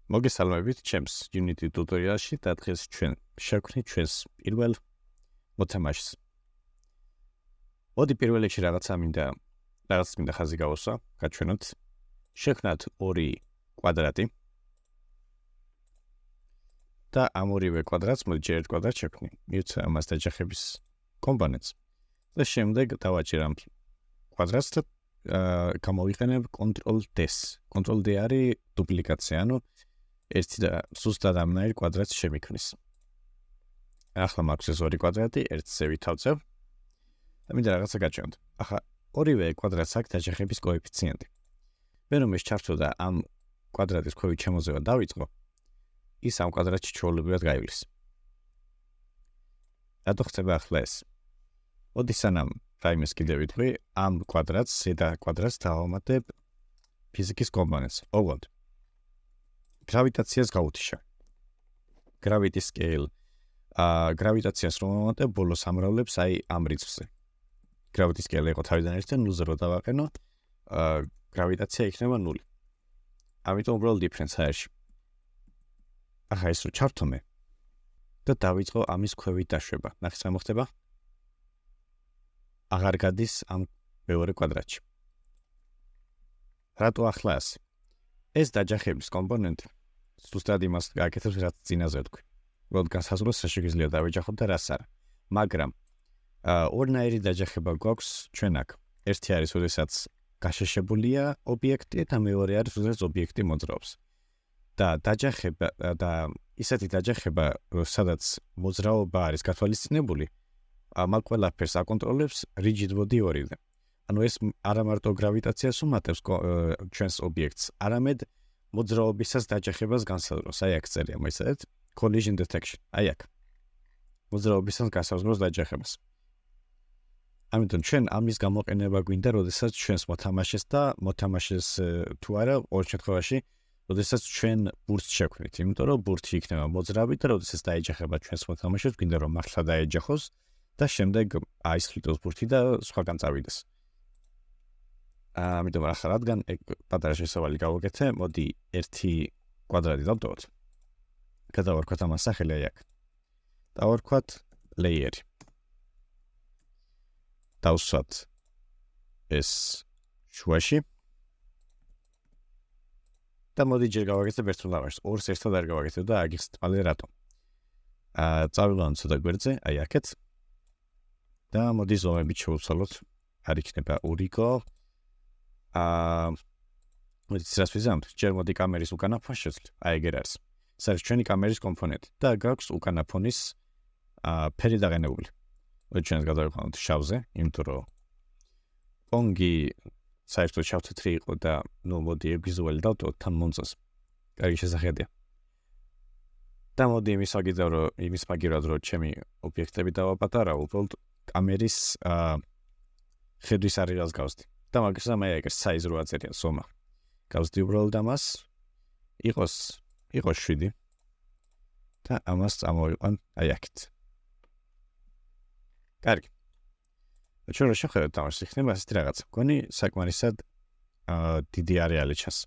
მოგესალმებით ჩემს Unity ტუტორიალში და დღეს ჩვენ შევქმნით ჩვენს პირველ მოთამაშს. მოდი პირველ რიგში რაღაც მინდა ხაზი გავუსვა, გაჩვენოთ. შევქმნათ ორი კვადრატი და ამ ორივე კვადრატს მოდი ჯერ ერთ კვადრატს შევქმნი. მივცა ამას დაჯახების კომპონენტს და შემდეგ დავაჭერ ამ კვადრატს და გამოვიყენებ Ctrl-D-ს. Ctrl-D არის დუპლიკაცია, ანუ ერთი და ზუსტად ამნაირ კვადრატს შემიქმნის. ახლა მაქვს ეს ორი კვადრატი, ერთზე ვითავწევ და მინდა რაღაცა გაჩვენოთ. ახლა ორივე კვადრატს აქვს დაჯახების კოეფიციენტი. მე რომ ეს ჩართო და ამ კვადრატის ქვევით შემოძება დავიწყო, ის ამ კვადრატში ჩვეულებრივად გაივლის. რატო ხდება ახლა ეს? მოდი სანამ რაიმეს კიდევ ვიტყვი, ამ კვადრატს, ზედა კვადრატს დავამატებ ფიზიკის კომპონენტს. ოღონდ გრავიტაციას გავუთიშა. Gravity scale. გრავიტაციას რომ ავამატებ, ბოლოს ამრავლებს აი ამ რიცხვზე. Gravity scale იყო თავიდან 1-დან 0-ზე რო დავაყენო, გრავიტაცია იქნება 0. ამიტომ უბრალოდ difference აერში. ახლა ეს რო ჩავთო მე და დავიწყო ამის ქვევით დაშვება. ნახეთ რა მოხდება? აღარ გადის ამ მეორე კვადრატში. რატო ახლა ასე? ეს დაჯახების კომპონენტი ზუსტად იმას გააკეთებს, რაც წინაზე ვთქვი. უბრალოდ განსაზღვროს რა შეგიძლია დავეჯახოთ და რას არა. მაგრამ ორნაირი დაჯახება გვაქვს ჩვენ აქ. ერთი არის, როდესაც გაშეშებულია ობიექტი და მეორე არის, როდესაც ობიექტი მოძრაობს. და დაჯახება და ისეთი დაჯახება, სადაც მოძრაობა არის გათვალისწინებული, მაგ ყველაფერს აკონტროლებს rigid body 2-დან. ანუ ეს არა მარტო გრავიტაციას უმატებს ჩვენს ობიექტს, არამედ მოძრაობისას დაჯახებას განსაზღვროს. აი აქ წერია მოიცადეთ, collision detection. აი აქ. მოძრაობისას განსაზღვროს დაჯახებას. ამიტომ ჩვენ ამის გამოყენება გვინდა, როდესაც ჩვენს მოთამაშეს და მოთამაშეს თუ არა, ორ შემთხვევაში, როდესაც ჩვენ ბურთს შევქმნით, იმიტომ რომ ბურთი იქნება მოძრავი და როდესაც დაეჯახება ჩვენს მოთამაშეს, გვინდა რომ მართლა დაეჯახოს და შემდეგ აისხლიტოს ბურთი და სხვაგან წავიდეს. ამიტომ ახლა რადგან პატარა შესავალი გავაკეთე, მოდი ერთი კვადრატი დავტოვოთ. გადავარქვათ ამას სახელი აი აქ. დავარქვათ layer-ი. დავსვათ ეს შუაში. და მოდი ჯერ გავაკეთებ ერთ ლავაშს. ორს ერთად არ გავაკეთებ და აგიხსნით მალე რატომ. წავივლავთ ცოტა გვერდზე, აი აქეთ. და მოდი ზომებით შევუცვალოთ. არ იქნება ურიგო. მოდი ცრას ვიზამთ. ჯერ მოდი კამერის უკანა ფონს შევძლებ. აი ეგერ არის. ეს არის ჩვენი კამერის კომპონენტი და გაქვს უკანა ფონის ფერი დაღენებული. მოდი ჩვენს გადავიყვანოთ შავზე, იმიტომ რომ ფონგი საერთოდ შავ-თეთრი იყო და ნუ მოდი ვიზუალი დავტოვოთ თან მომწონს. კარგი შესახედია. და მოდი იმის მაგივრად რომ ჩემი ობიექტები დავაპატარა, უბრალოდ კამერის ხედვის არეალს გავსდი. და მაგასთან აი ეგ size რო აწერია ზომა. გავსდი უბრალოდ ამას. იყოს 7 და ამას წამოვიყვან აი აქეთ. კარგი. ჩვენ რა შევხედოთ თამაშს, იქნება ასეთი რაღაც. მგონი საკმარისად დიდი არეალი ჩანს.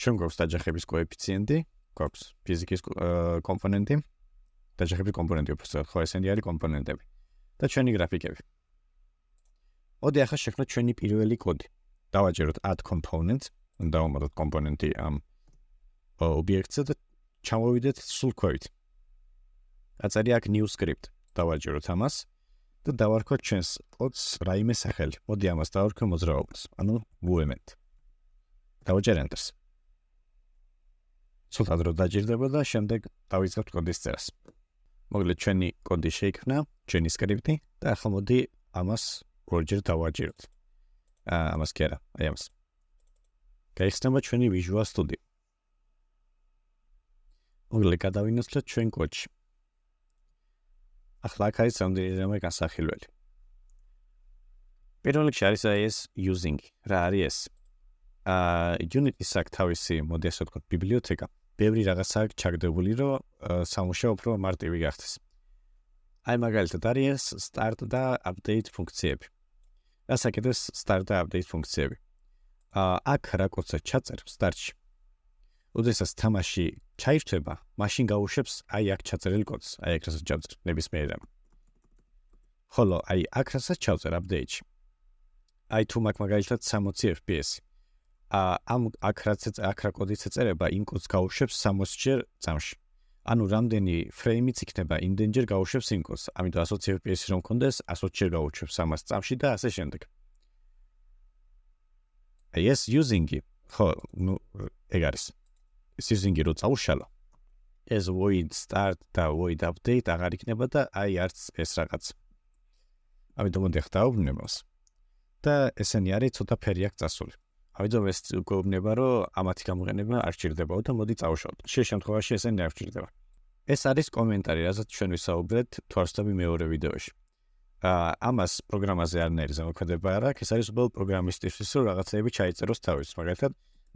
ჩვენ გვაქვს დაჯახების კოეფიციენტი, გვაქვს ფიზიკის კომპონენტი, დაჯახების კომპონენტი უბრალოდ ხო ესენი არის კომპონენტები და ჩვენი გრაფიკები. მოდი ახლა შევქმნათ ჩვენი პირველი კოდი. დავაჭეროთ add component, დავამატოთ კომპონენტი ამ ობიექტზე და ჩამოვიდეთ სულ ქვევით. აწერია აქ new script. დავაჭეროთ ამას და დავარქვათ ჩვენს კოდს რაიმე სახელი. მოდი ამას დავარქვე მოძრაობას, ანუ movement. დავაჭერ enter-ს. ცოტა დრო დაჭირდება და შემდეგ დავიწყებთ კოდის წერას. მოგლეთ ჩვენი კოდი შეიქმნა, ჩვენი სკრიპტი და ახლა მოდი ამას ორჯერ დავაჭიროთ. ამას კი არა, აი ამას. გაიხსნება ჩვენი Visual Studio. მოგლეთ გადავინაცვლოთ ჩვენ კოდში. ახლა აქ არის რამდენიმე განსახილველი. პირველ რიგში არის ეს using. რა არის ეს? Unity-ს აქვს თავისი, მოდი ასე ვთქვათ, ბიბლიოთეკა. ბევრი რაღაცა აქვს ჩაგდებული, რომ სამუშაო უფრო მარტივი გახდეს. აი მაგალითად არის start და update ფუნქციები. რას აკეთებს start და update ფუნქციები? აქ რა კოდსაც ჩაწერ start-ში. როდესაც თამაში ჩაირთვება, მაშინ გაუშვებს აი აქ ჩაწერილ კოდს, აი აქ რასაც ჩავწერ ნებისმიერ რამ. ხოლო აი აქ რასაც ჩავწერ update-ში. აი თუ მაგ მაგალითად 60 FPS. ამ აქ რა კოდის ეწერება, იმ კოდს გაუშვებს 60 ჯერ წამში. ანუ რამდენი ფრეიმიც იქნება, იმდენჯერ გაუშვებს იმ კოდს. ამიტომ 120 FPS რომ მქონდეს, 120 ჯერ გაუშვებს 300 წამში და ასე შემდეგ. აი ეს using-ი, ხო, ნუ ეგ არის. ეს using-ი რო წაუშალო, ეს void start და void update აღარ იქნება და აი არც ეს რაღაც. ამიტომ მოდი ახლა დავუბრუნებ მას. და ესენი არის ცოტა ფერი აქ წასული. ამიტომ ეს გვეუბნება, რომ ამათი გამოყენება არ სჭირდებაო და მოდი წავშალოთ. შემთხვევაში ესენი არ სჭირდება. ეს არის კომენტარი, რასაც ჩვენ ვისაუბრეთ თუ არ ვსწავლები მეორე ვიდეოში. ამას პროგრამაზე არანაირი ზემოქმედება არ აქვს, ეს არის უბრალოდ პროგრამისტისთვის, რომ რაღაცეები ჩაიწეროს თავის. მაგალითად,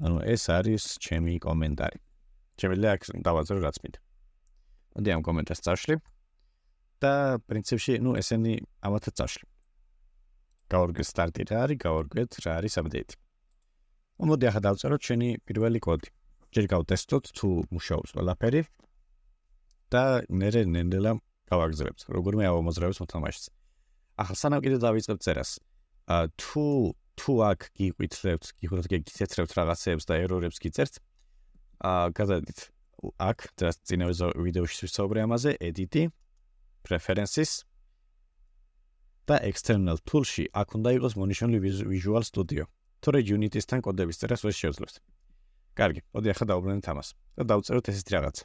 ანუ ეს არის ჩემი კომენტარი. შემიძლია აქ დავაწერო რაც მინდა. მოდი ამ კომენტარს წავშლი და პრინციპში, ნუ ესენი ამათაც წავშლი. გავარკვიეთ სტარტი რა არის, გავარკვიეთ რა არის update. მოდი ახლა დავწეროთ ჩვენი პირველი კოდი. ჯერ გავტესტოთ თუ მუშაობს ყველაფერი და მერე ნენდელა გავაგზავნებთ. როგორმე ამოძრავებს მოთამაშის. ახლა სანამ კიდე დავიწყებ წერას, თუ აქ გიყვით, გიცეცრებთ რაღაცეებს და ერორებს გიწერთ, გადადით აქ, რაც წინა ვიდეოში ვისაუბრე ამაზე, edit, preferences და external tool-ში აქ უნდა იყოს მონიშნული Visual Studio. თორე Unity-სთან კოდების წერას ვერ შეუძლებთ. კარგი, მოდი ახლა დავუბრუნდეთ ამას და დავწეროთ ესეთი რაღაც.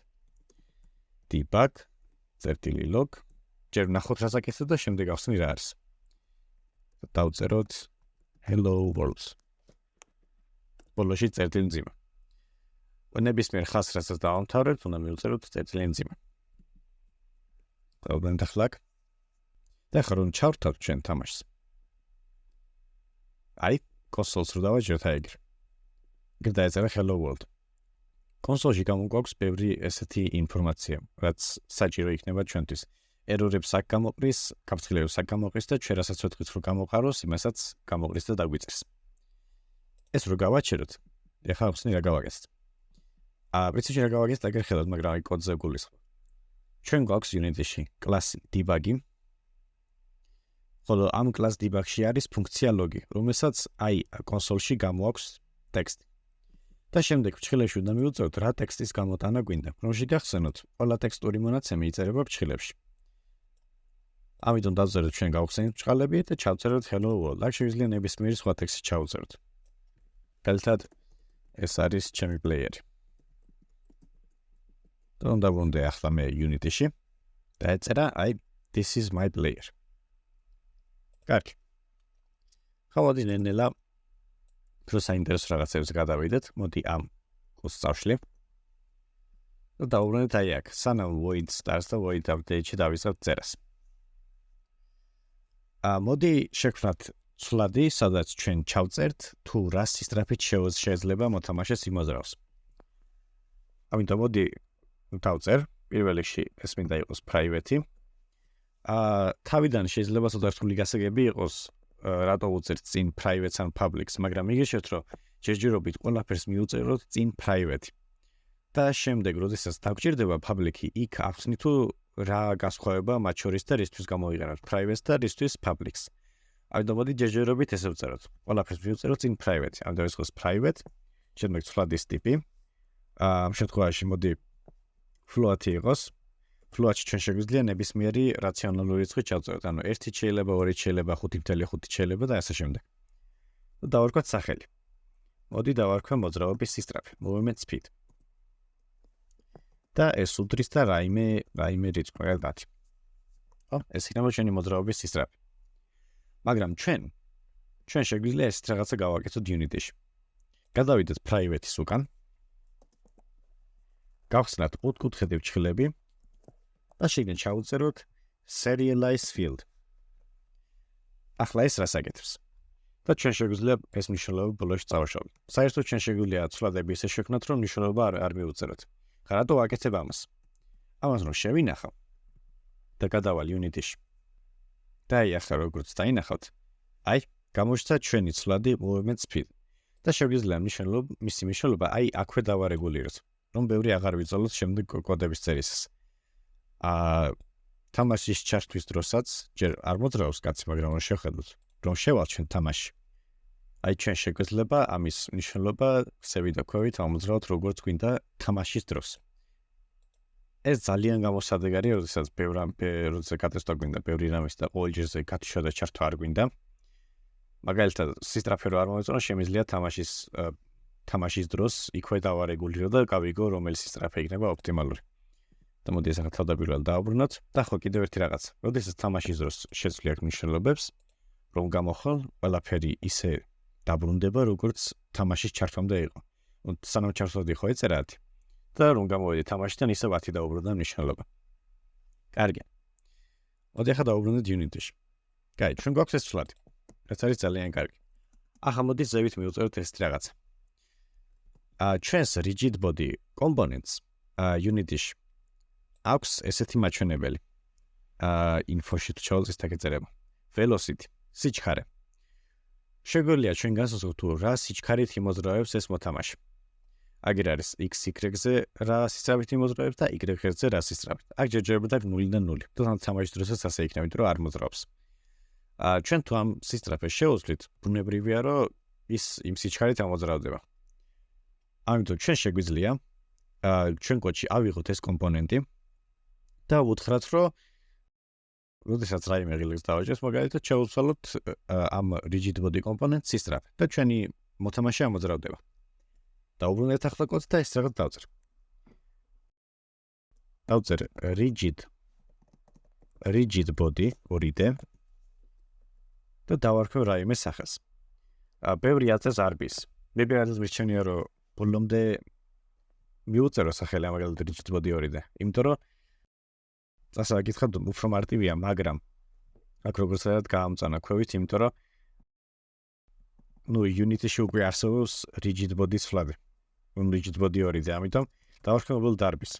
Debug.Log. ჯერ ვნახოთ რა საკეთებ და შემდეგ გავხსნი რა არის. დავწეროთ hello world. ბოლოში წერტილი მძიმე. ნებისმიერ ხაზს რასაც დავამთავრებთ, უნდა მივწეროთ წერტილი მძიმე. დავუბრუნდეთ ახლა აქ. და ახლა რომ ჩავრთავთ ჩვენ თამაშს. აი, კონსოლს რო დავაჭერთ აი ეგრე. ეგრე დაეწერა hello world. კონსოლში გამოგვაქვს ბევრი ესეთი ინფორმაცია, რაც საჭირო იქნება ჩვენთვის. ერორებს აქ გამოყრის, გაფრთხილებას აქ გამოყრის და ჩვენ რასაც ვეთქვით რომ გამოყაროს, იმასაც გამოყრის და დაგვიწეს. ეს რო გავაჩეროთ, ეხლა ხსნი რა გავაკეთეთ. პრინციპში რა გავაკეთეთ, აგერ ხედავთ, მაგრამ აი კოდზე გულისხმობ. ჩვენ გვაქვს Unity-ში კლასი Debug-ი. ხოლო ამ კლას Debug-ში არის ფუნქცია log-ი, რომელსაც აი კონსოლში გამოაქვს ტექსტი. და შემდეგ ფრჩხილებში უნდა მივუწეროთ რა ტექსტის გამოტანა გვინდა, რომში გახსენოთ ყველა ტექსტური მონაცემი იწერება ფრჩხილებში. ამიტომ დავწეროთ ჩვენ გავხსენით ფრჩხილები და ჩავწეროთ hello world. აქ შეიძლება ნებისმიერი სხვა ტექსტი ჩავწეროთ. მაგალითად, ეს არის ჩემი პლეიერი. და უნდა ვუნდე ახლა მე Unity-ში და ეწერა აი this is my player. კარგი. ხავადი ნენელა რო საინტერესო რაღაცებს გადავიდეთ, მოდი ამ კოდს წავშლი. და დავუბრუნდეთ აი აქ, სანამ void starts და void update-ში დავიწყებთ წერას. მოდი შევქმნათ ცვლადი, სადაც ჩვენ ჩავწერთ თუ რა სისწრაფით შეიძლება მოთამაშეს იმოძრავს. ამიტომ მოდი დავწერ, პირველ რიგში ეს მინდა იყოს private-ი. თავიდან შეიძლება ცოტა რთული გასაგები იყოს, რატო უწერთ წინ private-ს ან public-ს, მაგრამ იგეშოთ, რომ ჯერჯერობით ყველაფერს მიუწეროთ წინ private-ი. და შემდეგ, როდესაც დაგჭირდება public-ი, იქ ახსნი თუ რა განსხვავება მათ შორის და რისთვის გამოვიყენოთ private-ს და რისთვის public-ს. ამიტომ მოდი ჯერჯერობით ესე ვწეროთ. ყველაფერს მიუწეროთ წინ private-ი. ამიტომ ეს იყოს private, შემდეგ ცვლადის ტიპი. ამ შემთხვევაში მოდი float-ი იყოს. Float-ში ჩვენ შეგვიძლია ნებისმიერი რაციონალური რიცხვი ჩავწეროთ. ანუ 1 შეიძლება, 2 შეიძლება, 5.5 შეიძლება და ასე შემდეგ. და დავარქვათ სახელი. მოდი დავარქვე მოძრაობის სისწრაფე, movement speed. და ეს უდრის და რაიმე რიცხვი გადადი. ხო, ეს იქნება ჩვენი მოძრაობის სისწრაფე. მაგრამ ჩვენ შეგვიძლია ეს რაღაცა გავაკეთოთ Unity-ში. გადავიდეთ private-ის უკან. გავხსნათ 5 კუთხედი ფრჩხილები. და შეგნით ჩავუწეროთ SerializeField. ახლა ეს რას აკეთებს? და ჩვენ შეგვიძლია ეს მნიშვნელობა ბოლოში წავაშალოთ. საერთოდ ჩვენ შეგვიძლია ცვლადები ისე შექმნათ, რომ მნიშვნელობა არ მივუწეროთ. რატო ვაკეთებ ამას? ამას რომ შევინახავ და გადავალ Unity-ში. და აი ახლა როგორც დაინახავთ, აი გამოჩნდა ჩვენი ცვლადი movement speed. და შეგვიძლია მისი მნიშვნელობა აი აქვე დავარეგულიროთ, რომ ბევრი აღარ ვიწოლოთ შემდეგ კოდების წერისას. თამაშის ჩართვის დროსაც ჯერ არ მოძრაობს კაცი, მაგრამ რომ შევხედოთ, რომ შევალჩენთ თამაში. აი ჩვენ შეგვიძლია ამის მნიშვნელობა სევით და ქვევით ამოძრავოთ როგორც გვინდა თამაშის დროს. ეს ძალიან გამოსადეგარია, როდესაც როცა კატესტვა გვინდა, ბევრი რამის და ყოველ ჯერზე გათიშვა და ჩართვა არ გვინდა. მაგალითად, სისტრაფე რო არ მომეწონა, შემიძლია თამაშის დროს იქვე დავარეგულირო და გავიგო, რომელი სისტრაფე იქნება ოპტიმალური. და მოდი ახლა თავდაპირველად დავაბრუნოთ და ხო კიდევ ერთი რაღაცა. როდესაც თამაშის დროს შეცვლიათ მნიშვნელობებს, რომ გამოხვალ ყველაფერი ისე დაბრუნდება, როგორც თამაშის ჩართვამდე იყო. სანამ ჩართვამდე იყო ეწერა 10 და რომ გამოვედი თამაშიდან ისევ 10 დაუბრუნდა მნიშვნელობა. კარგი. მოდი ახლა დავუბრუნდეთ Unity-ში. კაი, ჩვენ გვაქვს ეს ცვლადი. რაც არის ძალიან კარგი. ახლა მოდი ზევით მივუწეროთ ეს რაღაცა. ჩვენს rigid body components Unity-ში აქვს ესეთი მაჩვენებელი. info-ში თუ ჩავალთ ეგეწერება. velocity, სიჩქარე. შეგვიძლია ჩვენ განსაზღვროთ თუ რა სიჩქარით იმოძრავებს ეს მოთამაშე. აგერ არის x-y-ზე რა სისწრაფით იმოძრავებს და y-ზე რა სისწრაფით. აქ ჯერჯერობით 0-დან 0. თუმცა თამაშის დროსაც ასე იქნება, იმიტომ რომ არ მოძრაობს. ჩვენ თუ ამ სისწრაფეს შევძლით, ბუნებრივია რომ ის იმ სიჩქარით ამოძრავდება. ამიტომ ჩვენ შეგვიძლია ჩვენ კოდში ავიღოთ ეს კომპონენტი და ვუთხრათ, რომ როდესაც რაიმე ღილაკს დავაჭერთ, მაგალითად შევცვალოთ ამ rigid body component სისწრაფე და ჩვენი მოთამაშე ამოძრავდება. დავუბრუნდეთ ახლა კოდს და ეს რაღაც დავწერ. დავწერ rigid body 2D და დავარქვევ რაიმე სახეს. ბევრი აწეს RB-ს. მე პირადად მირჩენია, რომ ბოლომდე მიუწერო სახელი მაგალითად rigid body 2D, იმიტომ რომ ასე გითხრათ, უფრო მარტივია, მაგრამ აქ როგორც ვთქვათ, გაამწანა ქვევით, იმიტომ რომ Unity-ში უკვე არსებობს rigid body ცვლადი. rigid body 2D, ამიტომ დავარქვევ უბრალოდ RB-ს.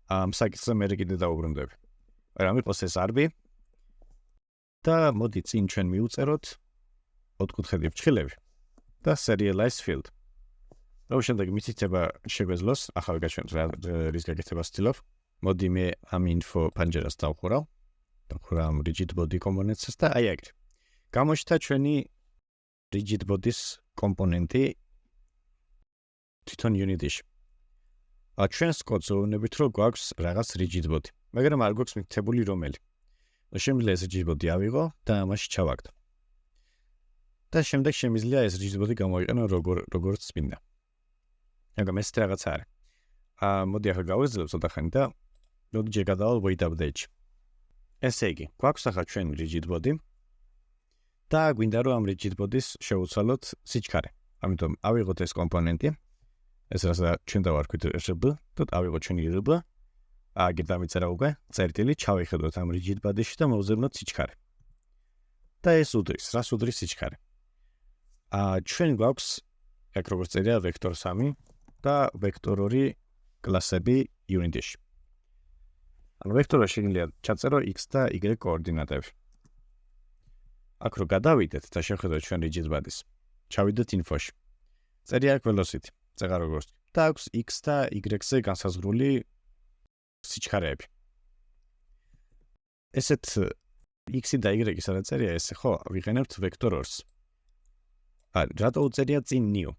ამ საკითხზე მე კიდე დავუბრუნდები. მაგრამ იყოს ეს RB და მოდი წინ ჩვენ მივუწეროთ ოთხკუთხედი ფრჩხილები და SerializeField. რომ შემდეგ მითითება შეგვეძლოს, ახლა გაჩვენოთ რის გაკეთებას ვცდილობ. მოდი მე ამ info პანჯერას დავხურავ ამ rigid body components-ს და აი ეგრე. გამოჩნდა ჩვენი rigid body-s კომპონენტი თვითონ Unity-ში. ჩვენს კოდს ვეუბნებით, რომ გვაქვს რაღაც rigid body, მაგრამ არ გვაქვს მითითებული რომელი. შემიძლია ეს rigid body ავიღო და ამაში ჩავაგდო. და შემდეგ შემიძლია ეს rigid body გამოვიყენო როგორც წმინდა. მაგრამ ეს რაღაც არის. მოდი ახლა გავეძლებ ცოტა ხანი და მოდი ჯერ გადავალ wait update-ში. ესე იგი, გვაქვს ახლა ჩვენ rigid body და გვინდა რომ ამ rigid body-s შევუცვალოთ სიჩქარე. ამიტომ ავიღოთ ეს კომპონენტი, ეს რასაც ჩვენ დავარქვით RB და ავიღოთ ჩვენი RB. აგერ დამიწერა უკვე წერტილი, ჩავიხედოთ ამ rigid body-ში და მოვზებნოთ სიჩქარე. და ეს უდრის, რას უდრის სიჩქარე? ჩვენ გვაქვს ეგ როგორც წერია vector 3 და vector 2 კლასები Unity-ში. ანუ vector-ში შეიძლება ჩაწერო x და y კოორდინატები. აქ რო გადავიდეთ და შევხედოთ ჩვენ rigid body-s. ჩავიდეთ info-ში. წერია აქ velocity, წერა როგორც. და აქვს x და y-ზე განსაზღვრული სიჩქარეები. ესეთ x და y-ის რა წერია ესე, ხო? ვიყენებთ vector 2-ს. რატო უწერია წინ new?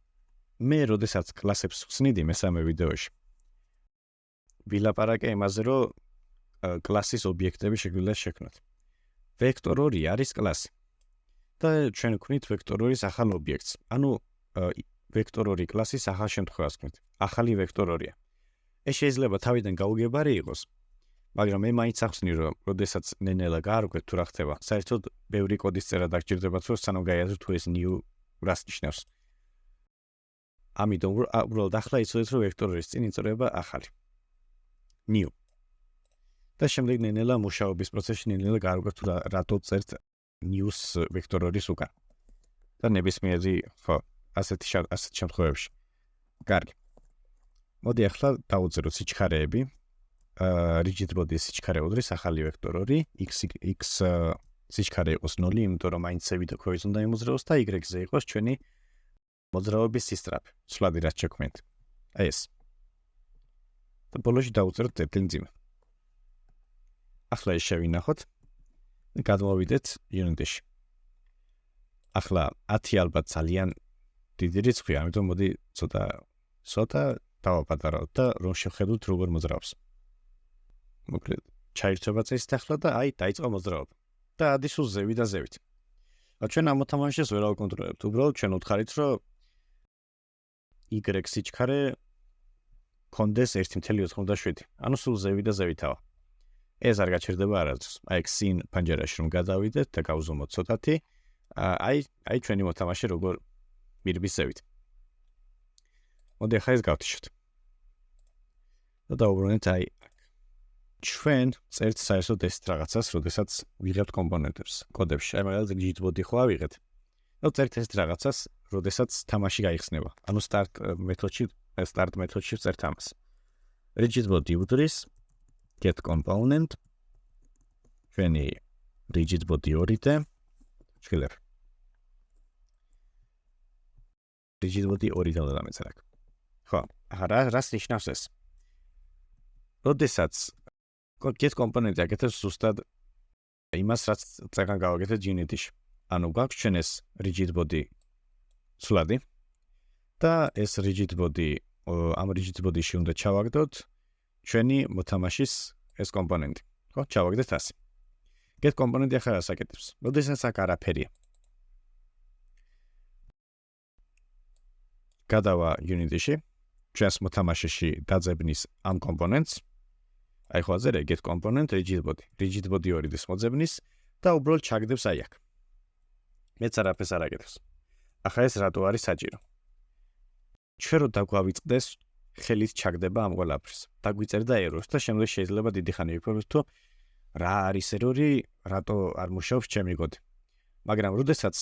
მე როდესაც კლასებს ვხსნიდი მესამე ვიდეოში. ვილაპარაკე იმაზე, რომ კლასის ობიექტები შეგვიძლია შექმნათ. vector 2 არის კლასი. და ჩვენ ვქნით vector 2-ის ახალ ობიექტს. ანუ vector 2 კლასის ახალ შემთხვევას ვქნით. ახალი vector 2-ია. ეს შეიძლება თავიდან გაუგებარი იყოს, მაგრამ მე მაინც ახსნი, რომ როდესაც ნენელა გაარკვევთ თუ რა ხდება, საერთოდ ბევრი კოდის წერა დაგჭირდებათ, რომ სანამ გაიაზროთ თუ ეს new რას ნიშნავს. ამიტომ უბრალოდ ახლა იცოდეთ, რომ vector 2-ის წინ იწოდება ახალი. new. და შემდეგ ნენელა მუშაობის პროცესში ნენელა გაარკვევთ თუ რატო წერთ news vector 2-ის უკან. და ნებისმიერი ხო, ასეთ შემთხვევებში. კარგი. მოდი ახლა დავუწეროთ სიჩქარეები. rigid body-ის სიჩქარე უდრის ახალი vector 2, x სიჩქარე იყოს 0, იმიტომ რომ მაინც ზევით და ქვევით უნდა იმოძრაოს და y-ზე იყოს ჩვენი მოძრაობის სისწრაფე, ცვლადი რაც შექმნით. აი ეს. და ბოლოში დავუწეროთ წერტილი მძიმე. ახლა ეს შევინახოთ. გადმოვიდეთ unit-ში. ახლა 10 ალბათ ძალიან დიდი რიცხვია, ამიტომ მოდი ცოტა დავაპატარავთ და რომ შევხედოთ როგორ მოძრაობს. მოკლედ, ჩაირთვება წესით ახლა და აი დაიწყო მოძრაობა. და ადის სულ ზევით და ზევით. ჩვენ ამ მოთამაშეს ვერ ავკონტროლებთ. უბრალოდ ჩვენ ვთხარით, რომ y სიჩქარე კონდეს 1.87. ანუ სულ ზევით და ზევითაა. ეს არ გაჩერდება არასდროს. აი სინ პანჯერაში რომ გადავიდეთ და გავზომოთ ცოტათი, აი ჩვენი მოთამაშე როგორ მირბის ზევით. მოდი ახლა ეს გავთიშოთ. და დავუბრუნდეთ აი ჩვენ წერთ საერთოდ ეს რაღაცას, როდესაც ვიღებთ კომპონენტებს კოდებში. აი მაგალითად GitBot-ი ხო ავიღეთ. და წერთ ეს რაღაცას, როდესაც თამაში გაიხსნება. ანუ start მეთოდში წერთ ამას. GitBot-ი უდრის GetComponent ჩვენი GitBot-ი 2-დე შეგლებ. GitBot-ი 2-დე დამეწერა. ხო, რას ნიშნავს ეს? როდესაც GetComponent-ი აკეთებს ზუსტად იმას, რაც წეგან გავაკეთეთ unit-ში. ანუ გვაქვს ჩვენ ეს GitBot-ი ცვლადი და ეს GitBot-ი ამ GitBot-ში უნდა ჩავაგდოთ ჩვენი მოთამაშის ეს კომპონენტი. ხო, ჩავაგდეთ ასე. GetComponent-ი ახლა რას აკეთებს? როდესაც აქ არაფერია. გადავა unit-ში, ჩვენს მოთამაშეში დაძებნის ამ კომპონენტს. აი ხო აზერე GetComponent GitBot-ი 2-დეს მოძებნის და უბრალოდ ჩაგდებს აი აქ. მეც არაფერს არ აკეთებს. ახლა ეს რატო არის საჭირო? ჩვენ რო დაგვავიწყდეს, ხელით ჩაგდება ამ ყველაფერს. დაგვიწერდა errors და შემდეგ შეიძლება დიდი ხანი ვიფიქროთ, თუ რა არის error-ი, რატო არ მუშაობს ჩემი კოდი. მაგრამ როდესაც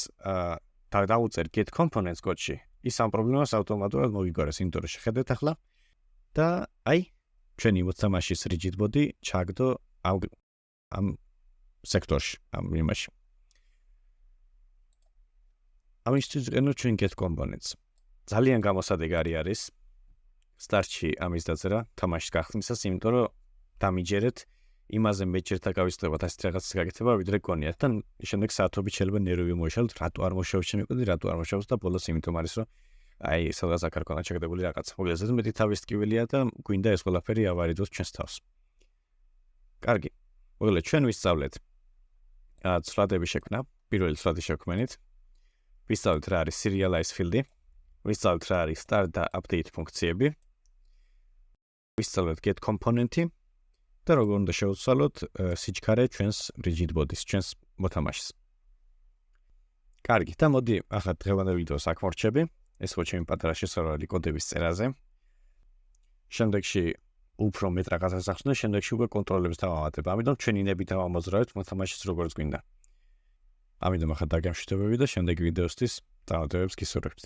დავუწერ GetComponent კოდში, ის ამ პრობლემას ავტომატურად მოვიგორეს, იმიტომ რომ შეხედეთ ახლა და აი ჩვენი მოთამაშის GitBot-ი ჩაგდო ამ სექტორში, ამ იმაში. ამისთვის ვიყენებთ ჩვენ GetComponents. ძალიან გამოსადეგარი არის სტარტში ამის დაწერა თამაშის გახსნისას, იმიტომ რომ დამიჯერეთ იმაზე მეჯერთა გავისწრებათ ასეთ რაღაცას გაკეთება, ვიდრე გქონიათ და შემდეგ საათობით შეიძლება ნერვები მოეშალოთ, რატო არ მოშავს ჩემი კოდი, რატო არ მოშავს და ბოლოს იმიტომ არის, რომ აი სადღაც აქ არ ქონა ჩაგდებული რაღაც. მოგეძებთ მეტი თავის ტკივილია და გვინდა ეს ყველაფერი ავარიდოთ ჩვენს თავს. კარგი. მოგეძლეთ ჩვენ ვისწავლეთ ცვლადების შექმნა, პირველი ცვლადის შექმნით. ვისწავლეთ რა არის SerializeField-ი, ვისწავლეთ რა არის start და update ფუნქციები. ვისწავლეთ GetComponent-ი და როგორ უნდა შევცვალოთ სიჩქარე ჩვენს GitBot-ის, ჩვენს მოთამაშის. კარგი, და მოდი ახლა დღევანდელ ვიდეოს აქ მორჩები. ეს ხო ჩემი პატარა შესაძლებელი კოდების წერაზე. შემდეგში უფრო მეტ რაღაცას ახსნე, შემდეგში უკვე კონტროლებს დავამატებ. ამიტომ ჩვენი ნები დავამოძრავეთ მოთამაშის როგორც გვინდა. ამიტომ ახლა დაგემშვიდობები და შემდეგი ვიდეოსთვის წარმატებებს გისურვებთ.